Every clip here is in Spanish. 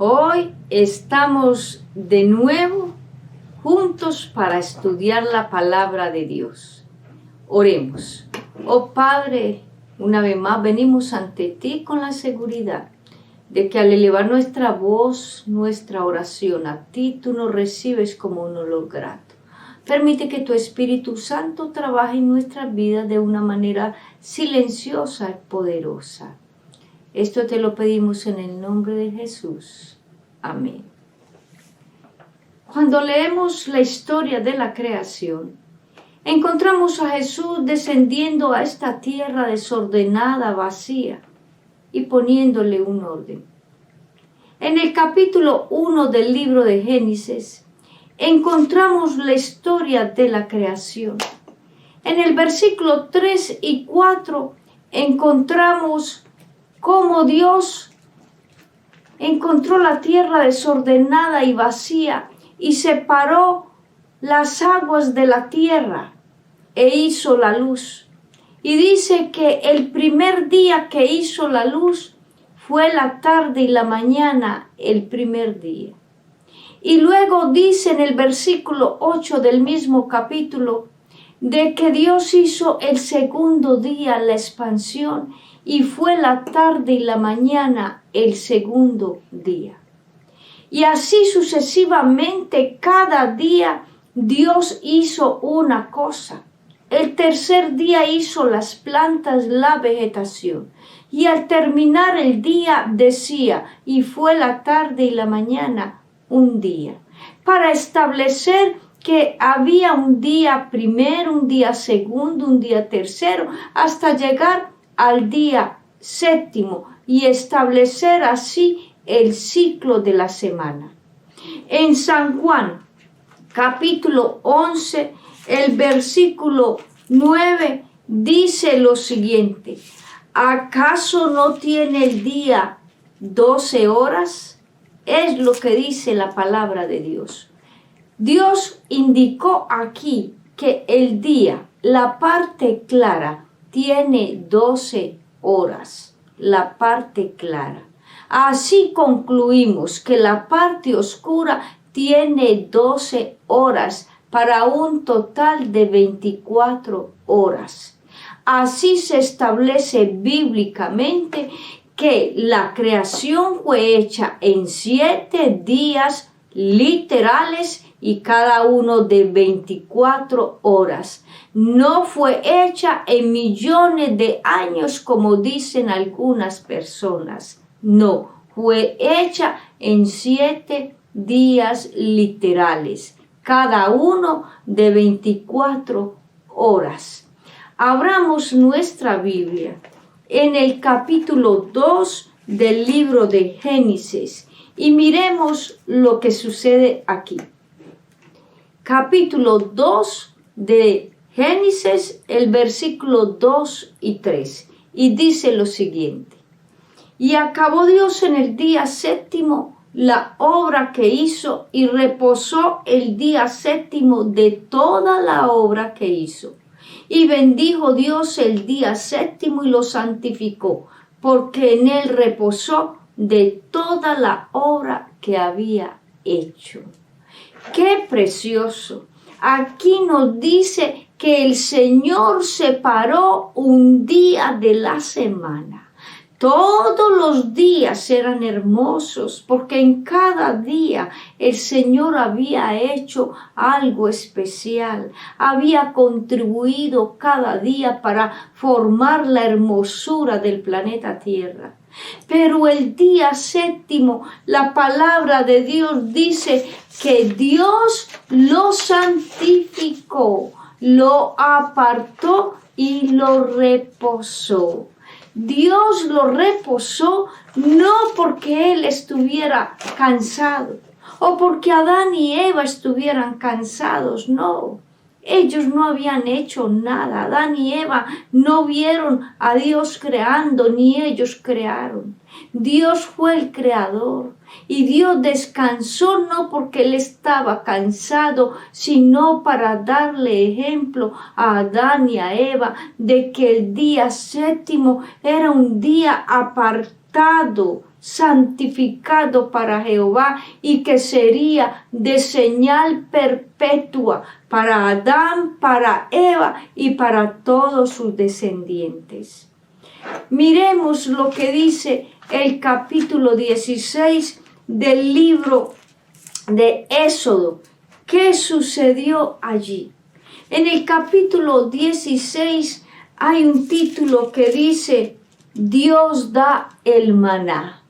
Hoy estamos de nuevo juntos para estudiar la palabra de Dios. Oremos. Oh Padre, una vez más venimos ante ti con la seguridad de que al elevar nuestra voz, nuestra oración a ti, tú nos recibes como un olor grato. Permite que tu Espíritu Santo trabaje en nuestras vidas de una manera silenciosa y poderosa. Esto te lo pedimos en el nombre de Jesús. Amén. Cuando leemos la historia de la creación, encontramos a Jesús descendiendo a esta tierra desordenada, vacía, y poniéndole un orden. En el capítulo 1 del libro de Génesis, encontramos la historia de la creación. En el versículo 3 y 4 encontramos cómo Dios encontró la tierra desordenada y vacía y separó las aguas de la tierra e hizo la luz. Y dice que el primer día que hizo la luz fue la tarde y la mañana el primer día. Y luego dice en el versículo 8 del mismo capítulo de que Dios hizo el segundo día la expansión y fue la tarde y la mañana el segundo día. Y así sucesivamente cada día Dios hizo una cosa. El tercer día hizo las plantas, la vegetación. Y al terminar el día decía, y fue la tarde y la mañana un día. Para establecer que había un día primero, un día segundo, un día tercero, hasta llegar al día séptimo y establecer así el ciclo de la semana. En San Juan, capítulo 11, el versículo 9 dice lo siguiente: ¿acaso no tiene el día 12 horas? Es lo que dice la palabra de Dios. Dios indicó aquí que el día, la parte clara, tiene 12 horas, la parte clara. Así concluimos que la parte oscura tiene 12 horas para un total de 24 horas. Así se establece bíblicamente que la creación fue hecha en 7 días literales y cada uno de 24 horas. No fue hecha en millones de años como dicen algunas personas. No, fue hecha en 7 días literales, cada uno de 24 horas. Abramos nuestra Biblia en el capítulo 2 del libro de Génesis y miremos lo que sucede aquí. Capítulo 2 de Génesis, el versículo 2 y 3, y dice lo siguiente: y acabó Dios en el día séptimo la obra que hizo y reposó el día séptimo de toda la obra que hizo. Y bendijo Dios el día séptimo y lo santificó, porque en él reposó de toda la obra que había hecho. ¡Qué precioso! Aquí nos dice que el Señor separó un día de la semana. Todos los días eran hermosos porque en cada día el Señor había hecho algo especial, había contribuido cada día para formar la hermosura del planeta Tierra. Pero el día séptimo, la palabra de Dios dice que Dios lo santificó, lo apartó y lo reposó. Dios lo reposó no porque Él estuviera cansado o porque Adán y Eva estuvieran cansados, no. Ellos no habían hecho nada. Adán y Eva no vieron a Dios creando, ni ellos crearon. Dios fue el creador y Dios descansó no porque Él estaba cansado, sino para darle ejemplo a Adán y a Eva de que el día séptimo era un día apartado santificado para Jehová y que sería de señal perpetua para Adán, para Eva y para todos sus descendientes. Miremos lo que dice el capítulo 16 del libro de Éxodo. ¿Qué sucedió allí? En el capítulo 16 hay un título que dice: Dios da el maná.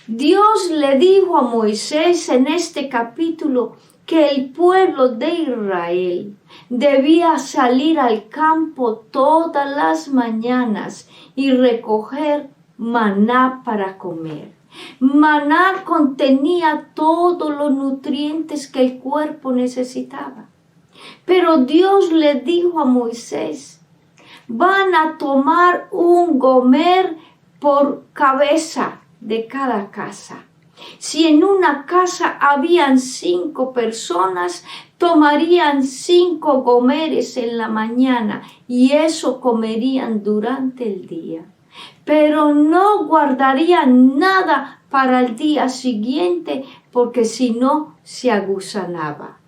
Dios le dijo a Moisés en este capítulo que el pueblo de Israel debía salir al campo todas las mañanas y recoger maná para comer. Maná contenía todos los nutrientes que el cuerpo necesitaba. Pero Dios le dijo a Moisés: van a tomar un gomer por cabeza de cada casa. Si en una casa habían 5 personas, tomarían 5 gomeres en la mañana y eso comerían durante el día. Pero no guardarían nada para el día siguiente, porque si no se agusanaba.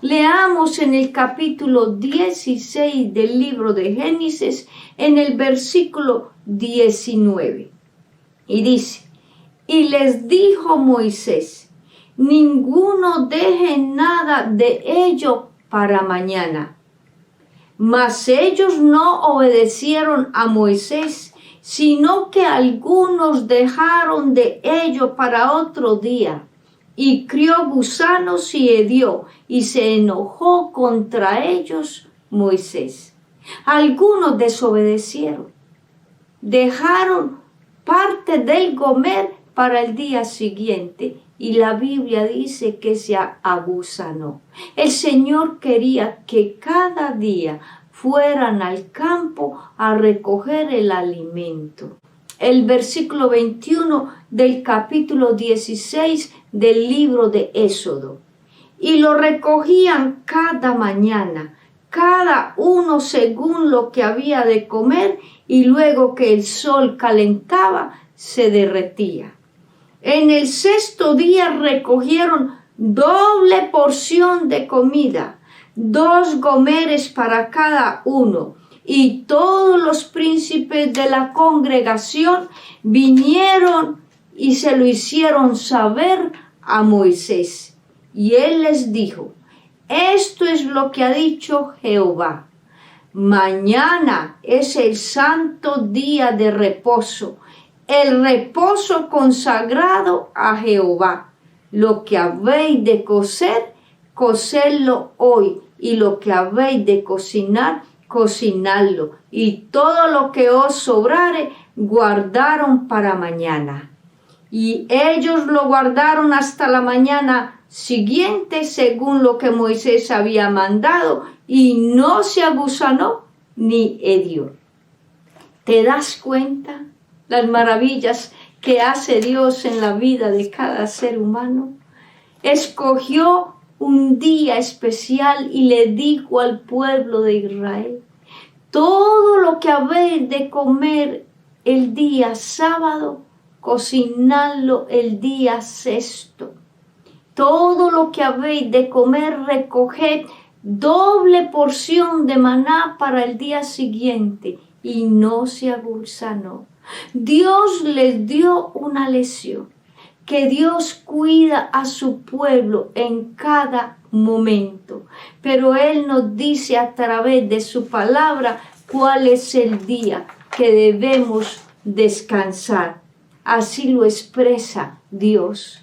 Leamos en el capítulo 16 del libro de Génesis, en el versículo 19. Y dice: y les dijo Moisés: ninguno deje nada de ello para mañana. Mas ellos no obedecieron a Moisés, sino que algunos dejaron de ello para otro día. Y crió gusanos y hedió, y se enojó contra ellos Moisés. Algunos desobedecieron, dejaron parte del gomer para el día siguiente, y la Biblia dice que se agusanó. El Señor quería que cada día fueran al campo a recoger el alimento. El versículo 21 del capítulo 16 del libro de Éxodo. Y lo recogían cada mañana, cada uno según lo que había de comer, y luego que el sol calentaba, se derretía. En el 6º día recogieron doble porción de comida, 2 gomeres para cada uno. Y todos los príncipes de la congregación vinieron y se lo hicieron saber a Moisés. Y él les dijo: esto es lo que ha dicho Jehová. Mañana es el santo día de reposo, el reposo consagrado a Jehová. Lo que habéis de cocer, cocedlo hoy, y lo que habéis de cocinar, cocinadlo, y todo lo que os sobrare, guardaron para mañana. Y ellos lo guardaron hasta la mañana siguiente, según lo que Moisés había mandado, y no se agusanó ni hedió. ¿Te das cuenta las maravillas que hace Dios en la vida de cada ser humano? Escogió un día especial y le dijo al pueblo de Israel: todo lo que habéis de comer el día sábado, cocinadlo el día 6º. Todo lo que habéis de comer, recoged doble porción de maná para el día siguiente, y no se agusanó. Dios les dio una lección, que Dios cuida a su pueblo en cada momento, pero Él nos dice a través de su palabra cuál es el día que debemos descansar. Así lo expresa Dios.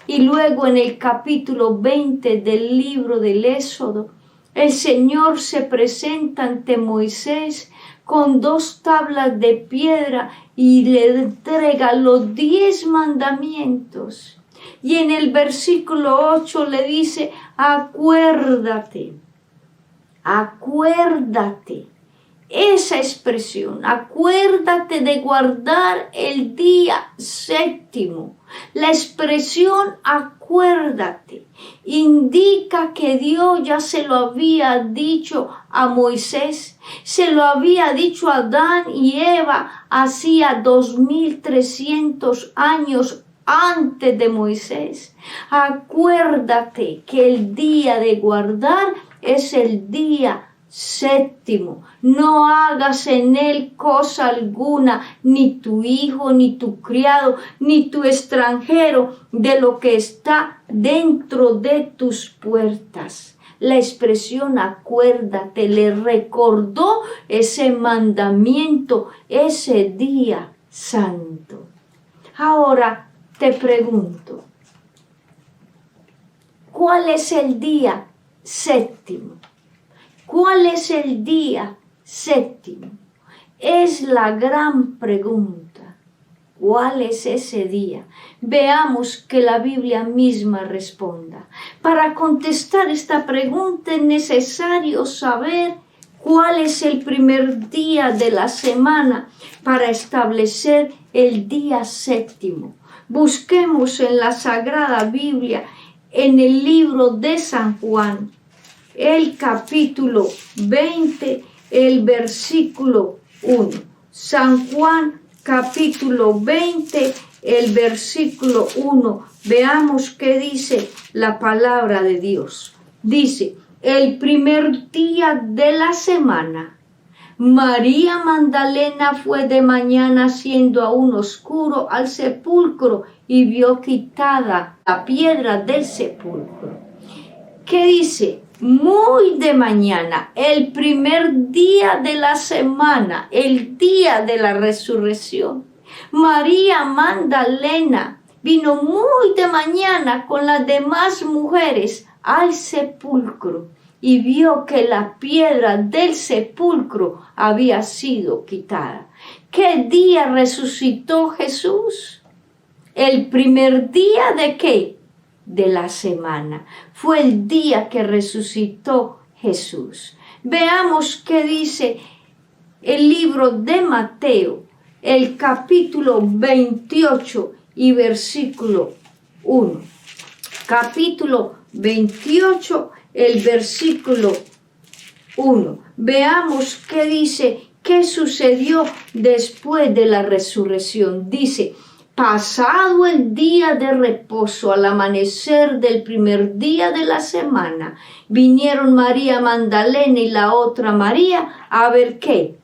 Y luego en el capítulo 20 del libro del Éxodo, el Señor se presenta ante Moisés con 2 tablas de piedra y le entrega los 10 mandamientos. Y en el versículo 8 le dice: acuérdate, esa expresión, acuérdate de guardar el día séptimo. La expresión acuérdate indica que Dios ya se lo había dicho a Moisés, se lo había dicho a Adán y Eva hacía 2300 años antes de Moisés. Acuérdate que el día de guardar es el día séptimo. No hagas en él cosa alguna, ni tu hijo, ni tu criado, ni tu extranjero, de lo que está dentro de tus puertas. La expresión acuérdate le recordó ese mandamiento, ese día santo. Ahora te pregunto, ¿cuál es el día séptimo? ¿Cuál es el día séptimo? Es la gran pregunta. ¿Cuál es ese día? Veamos que la Biblia misma responda. Para contestar esta pregunta es necesario saber cuál es el primer día de la semana para establecer el día séptimo. Busquemos en la Sagrada Biblia, en el libro de San Juan, el capítulo 20, el versículo 1. San Juan, capítulo 20, el versículo 1. Veamos qué dice la palabra de Dios. Dice, el primer día de la semana, María Magdalena fue de mañana, siendo aún oscuro, al sepulcro y vio quitada la piedra del sepulcro. ¿Qué dice? Muy de mañana, el primer día de la semana, el día de la resurrección. María Magdalena vino muy de mañana con las demás mujeres al sepulcro y vio que la piedra del sepulcro había sido quitada. ¿Qué día resucitó Jesús? ¿El primer día de qué? De la semana. Fue el día que resucitó Jesús. Veamos qué dice el libro de Mateo, el capítulo 28 y versículo 1. Capítulo 28, el versículo 1. Veamos qué dice, qué sucedió después de la resurrección. Dice, pasado el día de reposo, al amanecer del primer día de la semana, vinieron María Magdalena y la otra María a ver ¿qué?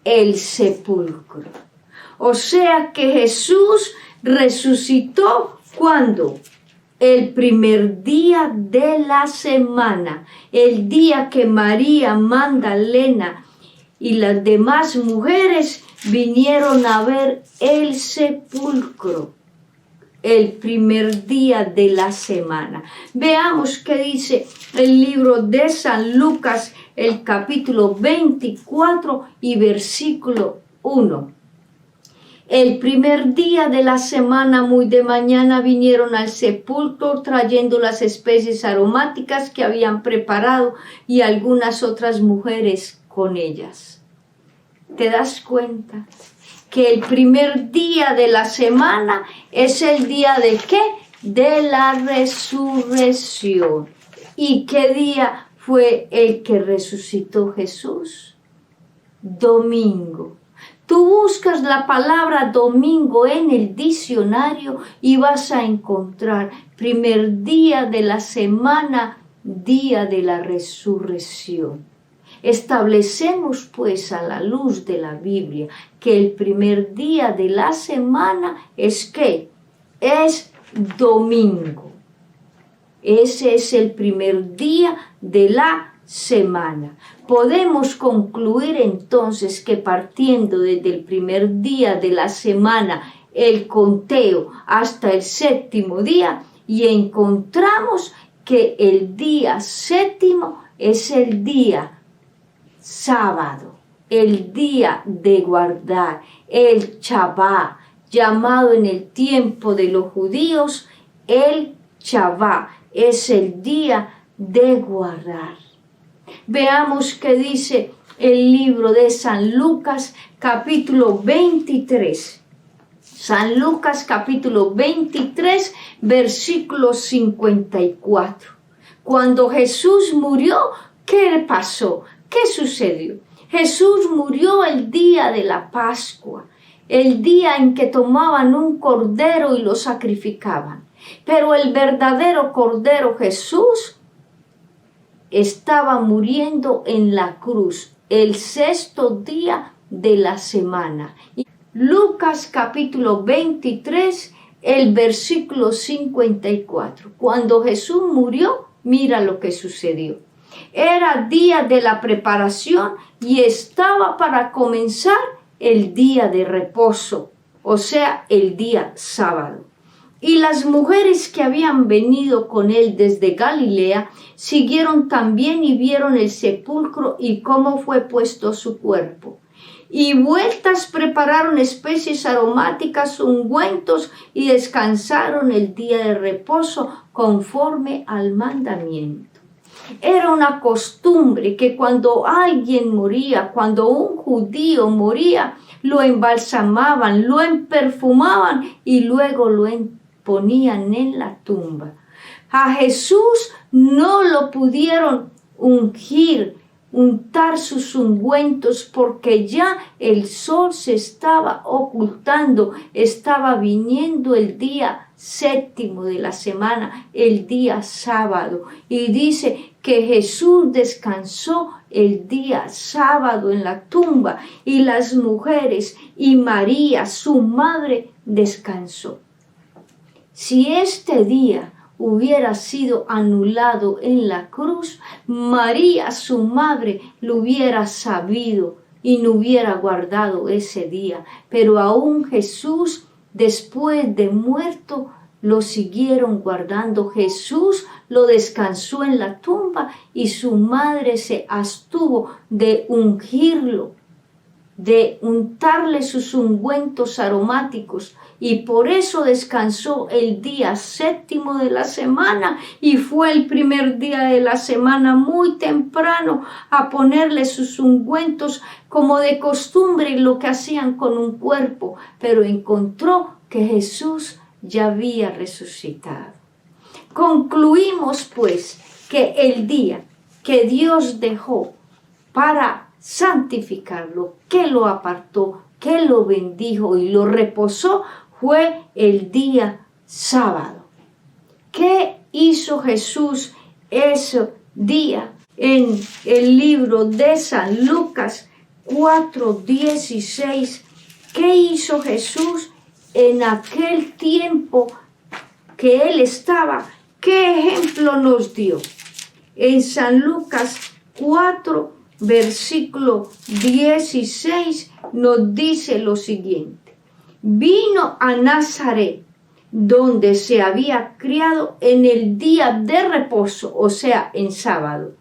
El sepulcro. O sea que Jesús resucitó, ¿cuándo? El primer día de la semana, el día que María Magdalena y las demás mujeres vinieron a ver el sepulcro, el primer día de la semana. Veamos qué dice el libro de San Lucas, el capítulo 24 y versículo 1. El primer día de la semana, muy de mañana, vinieron al sepulcro trayendo las especies aromáticas que habían preparado y algunas otras mujeres con ellas. ¿Te das cuenta? Que el primer día de la semana es el día de ¿qué? De la resurrección. ¿Y qué día fue el que resucitó Jesús? Domingo. Tú buscas la palabra domingo en el diccionario y vas a encontrar primer día de la semana, día de la resurrección. Establecemos pues a la luz de la Biblia que el primer día de la semana es ¿qué? Es domingo. Ese es el primer día de la semana. Podemos concluir entonces que partiendo desde el primer día de la semana, el conteo hasta el séptimo día, y encontramos que el día séptimo es el día sábado, el día de guardar, el Shabbat, llamado en el tiempo de los judíos el Shabbat, es el día de guardar. Veamos qué dice el libro de San Lucas, capítulo 23. San Lucas, capítulo 23, versículo 54. Cuando Jesús murió, ¿qué pasó? ¿Qué sucedió? Jesús murió el día de la Pascua, el día en que tomaban un cordero y lo sacrificaban. Pero el verdadero cordero Jesús estaba muriendo en la cruz el sexto día de la semana. Lucas capítulo 23, el versículo 54. Cuando Jesús murió, mira lo que sucedió. Era día de la preparación y estaba para comenzar el día de reposo, o sea, el día sábado. Y las mujeres que habían venido con él desde Galilea siguieron también y vieron el sepulcro y cómo fue puesto su cuerpo. Y vueltas prepararon especies aromáticas, ungüentos, y descansaron el día de reposo conforme al mandamiento. Era una costumbre que cuando alguien moría, cuando un judío moría, lo embalsamaban, lo perfumaban y luego lo ponían en la tumba. A Jesús no lo pudieron untar sus ungüentos, porque ya el sol se estaba ocultando, estaba viniendo el día séptimo de la semana, el día sábado, y dice que Jesús descansó el día sábado en la tumba, y las mujeres y María, su madre, descansó. Si este día hubiera sido anulado en la cruz, María, su madre, lo hubiera sabido y no hubiera guardado ese día. Pero aún Jesús, después de muerto, lo siguieron guardando. Jesús lo descansó en la tumba y su madre se abstuvo de ungirlo, de untarle sus ungüentos aromáticos, y por eso descansó el día séptimo de la semana, y fue el primer día de la semana muy temprano a ponerle sus ungüentos como de costumbre, lo que hacían con un cuerpo, pero encontró que Jesús ya había resucitado. Concluimos pues que el día que Dios dejó para santificarlo, que lo apartó, que lo bendijo y lo reposó, fue el día sábado. ¿Qué hizo Jesús ese día? En el libro de San Lucas 4:16, ¿qué hizo Jesús en aquel tiempo que él estaba? ¿Qué ejemplo nos dio? En San Lucas 4, versículo 16, nos dice lo siguiente: vino a Nazaret, donde se había criado, en el día de reposo, o sea, en sábado,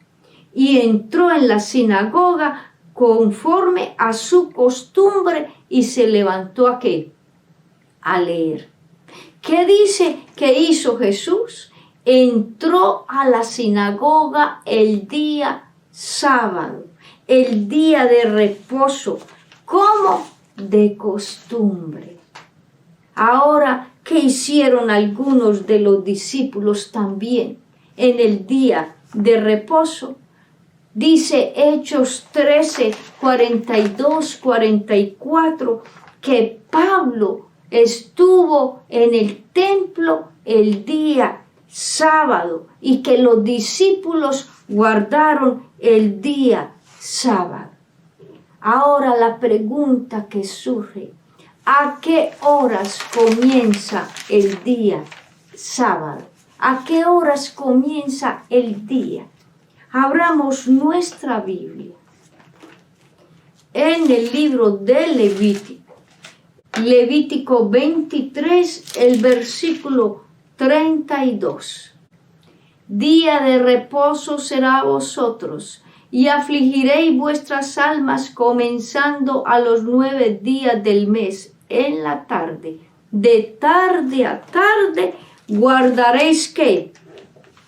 y entró en la sinagoga conforme a su costumbre y se levantó ¿a qué? A leer. ¿Qué dice que hizo Jesús? Entró a la sinagoga el día sábado, el día de reposo, como de costumbre. Ahora, ¿qué hicieron algunos de los discípulos también en el día de reposo? Dice Hechos 13, 42, 44, que Pablo estuvo en el templo el día sábado y que los discípulos guardaron el día sábado. Ahora la pregunta que surge: ¿a qué horas comienza el día sábado? ¿A qué horas comienza el día? Abramos nuestra Biblia en el libro de Levítico, Levítico 23, el versículo 32. Día de reposo será a vosotros, y afligiréis vuestras almas comenzando a los 9 días del mes, en la tarde. De tarde a tarde guardaréis ¿qué?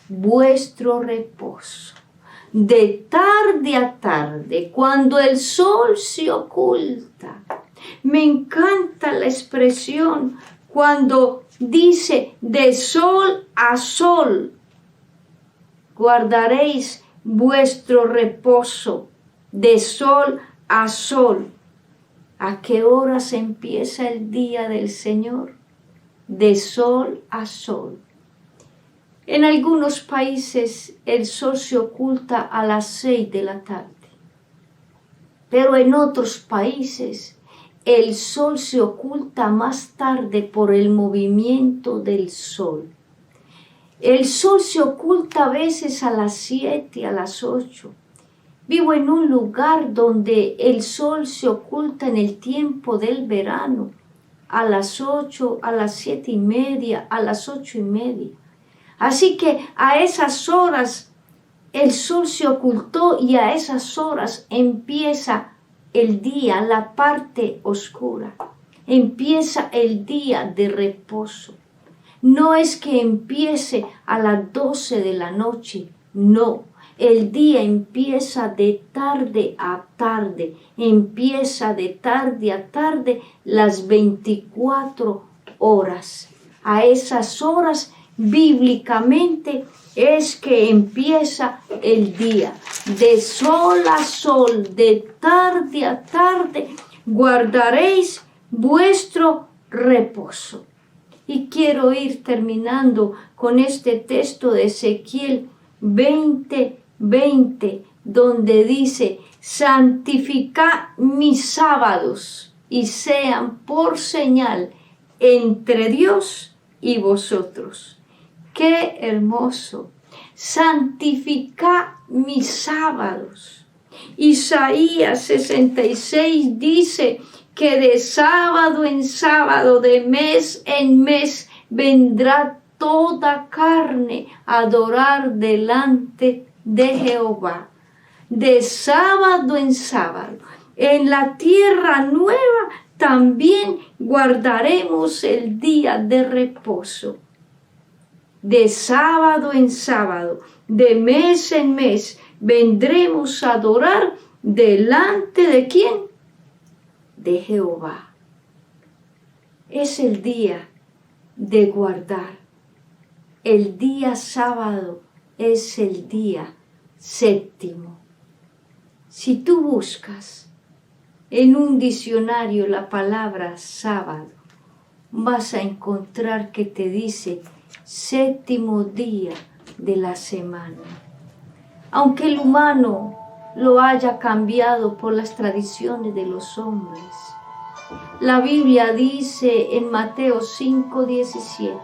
Vuestro reposo. de tarde a tarde, cuando el sol se oculta. Me encanta la expresión cuando dice de sol a sol, guardaréis vuestro reposo, de sol a sol. ¿A qué horas empieza el día del Señor? De sol a sol. En algunos países el sol se oculta a las 6 de la tarde, pero en otros países el sol se oculta más tarde por el movimiento del sol. El sol se oculta a veces a las 7, a las 8. Vivo en un lugar donde el sol se oculta en el tiempo del verano, a las 8, a las 7:30, a las 8:30. Así que a esas horas el sol se ocultó y a esas horas empieza el día, la parte oscura. Empieza el día de reposo. No es que empiece a las 12 de la noche, no. El día empieza de tarde a tarde, empieza de tarde a tarde las 24 horas. A esas horas, bíblicamente, es que empieza el día. De sol a sol, de tarde a tarde, guardaréis vuestro reposo. Y quiero ir terminando con este texto de Ezequiel 20:20, donde dice: santificad mis sábados y sean por señal entre Dios y vosotros. ¡Qué hermoso! Santificad mis sábados. Isaías 66 dice que de sábado en sábado, de mes en mes, vendrá toda carne a adorar delante de Jehová. De sábado en sábado. En la tierra nueva también guardaremos el día de reposo. De sábado en sábado, de mes en mes, vendremos a adorar delante de ¿quién? De Jehová. Es el día de guardar. El día sábado es el día séptimo. Si tú buscas en un diccionario la palabra sábado, vas a encontrar que te dice séptimo día de la semana. Aunque el humano lo haya cambiado por las tradiciones de los hombres, la Biblia dice en Mateo 5:17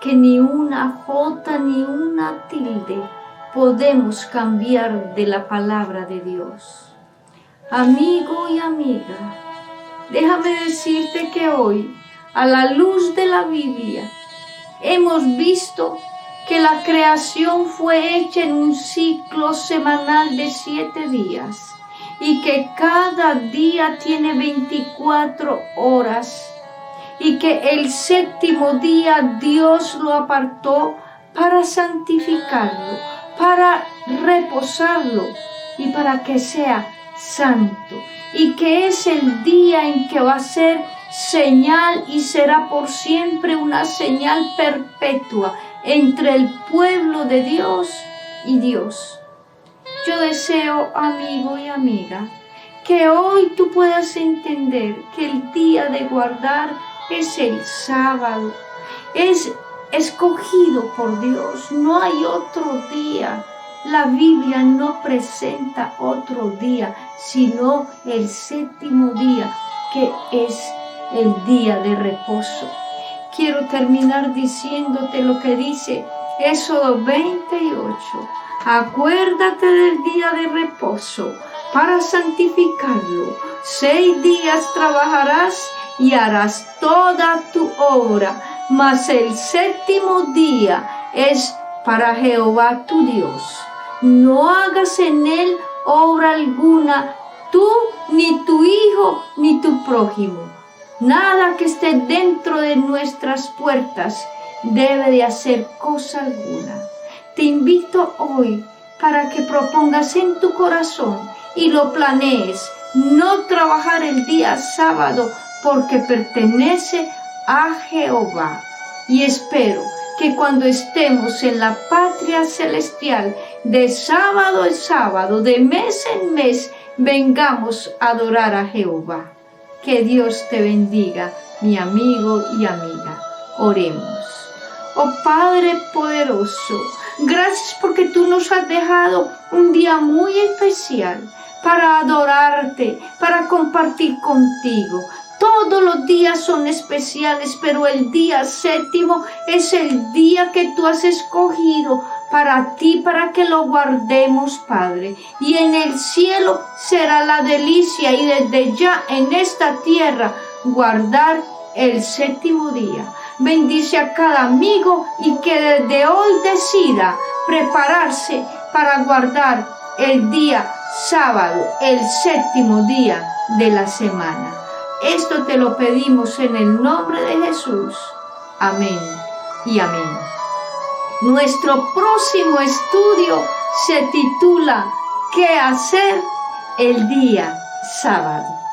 que ni una jota ni una tilde podemos cambiar de la palabra de Dios. Amigo y amiga, déjame decirte que hoy, a la luz de la Biblia, hemos visto que la creación fue hecha en un ciclo semanal de 7 días y que cada día tiene 24 horas y que el séptimo día Dios lo apartó para santificarlo, para reposarlo y para que sea santo, y que es el día en que va a ser señal y será por siempre una señal perpetua entre el pueblo de Dios y Dios. Yo deseo, amigo y amiga, que hoy tú puedas entender que el día de guardar es el sábado, es escogido por Dios, no hay otro día. La Biblia no presenta otro día, sino el séptimo día, que es el día de reposo. Quiero terminar diciéndote lo que dice Éxodo 28. Acuérdate del día de reposo para santificarlo. 6 días trabajarás y harás toda tu obra, mas el séptimo día es para Jehová tu Dios. No hagas en él obra alguna, tú, ni tu hijo, ni tu prójimo. Nada que esté dentro de nuestras puertas debe de hacer cosa alguna. Te invito hoy para que propongas en tu corazón y lo planees, no trabajar el día sábado porque pertenece a Jehová. Y espero que cuando estemos en la patria celestial, de sábado en sábado, de mes en mes, vengamos a adorar a Jehová. Que Dios te bendiga, mi amigo y amiga. Oremos. Oh Padre poderoso, gracias porque tú nos has dejado un día muy especial para adorarte, para compartir contigo. Todos los días son especiales, pero el día séptimo es el día que tú has escogido para ti, para que lo guardemos, Padre. Y en el cielo será la delicia, y desde ya en esta tierra guardar el séptimo día. Bendice a cada amigo y que desde hoy decida prepararse para guardar el día sábado, el séptimo día de la semana. Esto te lo pedimos en el nombre de Jesús. Amén y amén. Nuestro próximo estudio se titula ¿Qué hacer el día sábado?